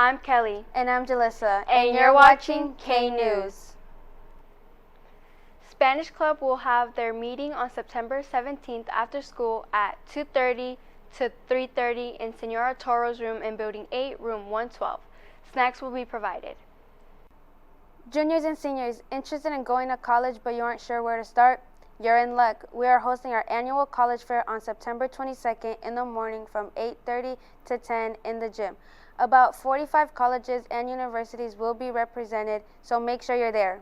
I'm Kelly. And I'm Jalissa. And you're watching K News. Spanish Club will have their meeting on September 17th after school at 2:30 to 3:30 in Senora Toro's room in Building 8, Room 112. Snacks will be provided. Juniors and seniors interested in going to college but you aren't sure where to start? You're in luck. We are hosting our annual college fair on September 22nd in the morning from 8:30 to 10 in the gym. About 45 colleges and universities will be represented, so make sure you're there.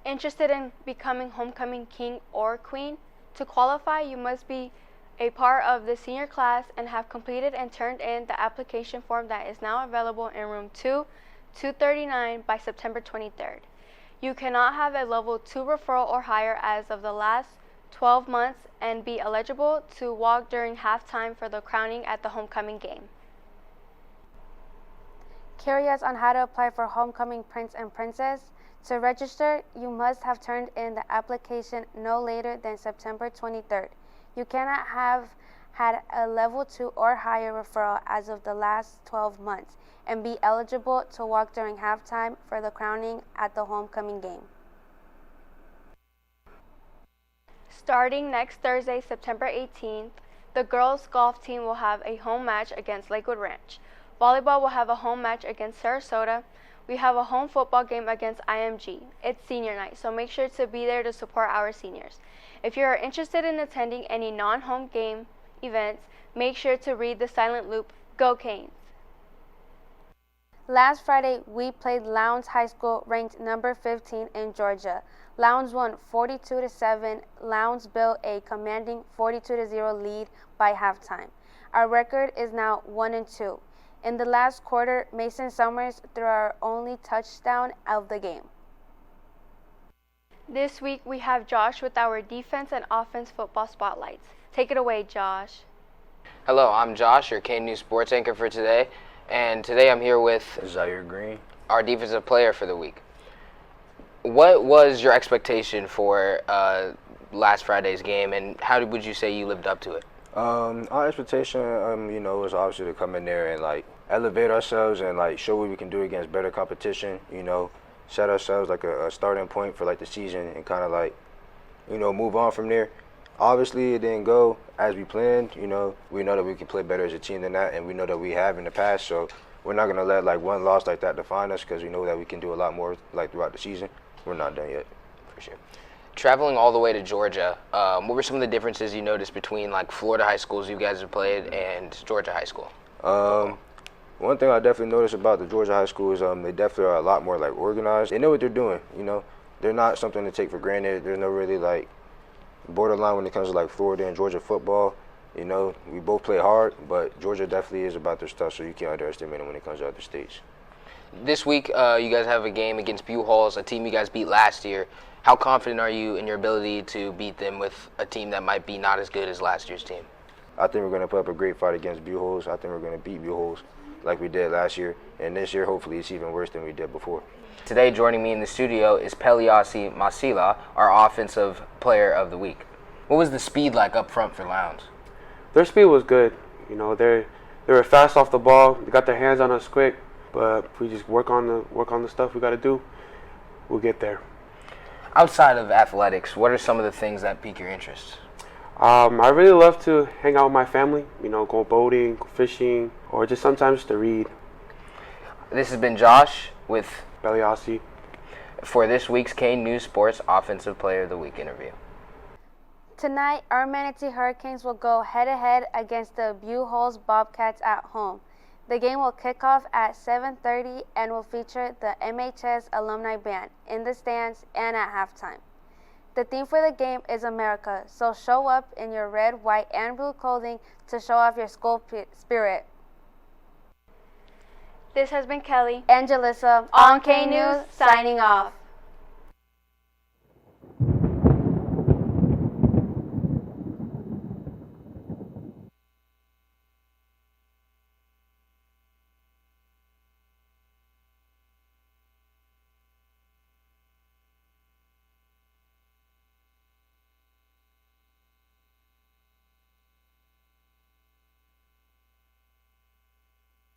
Interested in becoming homecoming king or queen? To qualify, you must be a part of the senior class and have completed and turned in the application form that is now available in room 239 by September 23rd. You cannot have a level 2 referral or higher as of the last 12 months and be eligible to walk during halftime for the crowning at the homecoming game. Curious on how to apply for homecoming prince and princess? To register, you must have turned in the application no later than September 23rd. You cannot have had a level 2 or higher referral as of the last 12 months and be eligible to walk during halftime for the crowning at the homecoming game. Starting next Thursday, September 18th, the girls' golf team will have a home match against Lakewood Ranch. Volleyball will have a home match against Sarasota. We have a home football game against IMG. It's senior night, so make sure to be there to support our seniors. If you are interested in attending any non-home game events, make sure to read the silent loop. Go Canes! Last Friday, we played Lowndes High School, ranked number 15 in Georgia. Lowndes won 42-7. Lowndes built a commanding 42-0 lead by halftime. Our record is now 1-2. In the last quarter, Mason Summers threw our only touchdown of the game. This week, we have Josh with our defense and offense football spotlights. Take it away, Josh. Hello, I'm Josh, your K News sports anchor for today. And today I'm here with Zaire Green, our defensive player for the week. What was your expectation for last Friday's game, and how would you say you lived up to it? Our expectation, was obviously to come in there and elevate ourselves and show what we can do against better competition. Set ourselves a starting point for the season and kind of move on from there. Obviously, it didn't go as we planned. We know that we can play better as a team than that, and we know that we have in the past. So we're not gonna let one loss like that define us, because we know that we can do a lot more throughout the season. We're not done yet. For sure. Traveling all the way to Georgia, what were some of the differences you noticed between Florida high schools you guys have played and Georgia high school? One thing I definitely noticed about the Georgia high school is they definitely are a lot more organized. They know what they're doing. They're not something to take for granted. There's no really borderline when it comes to Florida and Georgia football. We both play hard, but Georgia definitely is about their stuff, so you can't underestimate them when it comes to other states. This week, you guys have a game against Buchholz, a team you guys beat last year. How confident are you in your ability to beat them with a team that might be not as good as last year's team? I think we're going to put up a great fight against Buchholz. I think we're going to beat Buchholz like we did last year. And this year, hopefully, it's even worse than we did before. Today, joining me in the studio is Peliassi Masila, our offensive player of the week. What was the speed like up front for Lowndes? Their speed was good. They were fast off the ball. They got their hands on us quick. But if we just work on the stuff we got to do, we'll get there. Outside of athletics, what are some of the things that pique your interest? I really love to hang out with my family, go boating, go fishing, or just sometimes to read. This has been Josh with Peliassi for this week's K News Sports Offensive Player of the Week interview. Tonight, our Manatee Hurricanes will go head-to-head against the Buchholz Bobcats at home. The game will kick off at 7:30 and will feature the MHS alumni band in the stands and at halftime. The theme for the game is America, so show up in your red, white, and blue clothing to show off your school spirit. This has been Kelly and Jalissa on K News, signing off.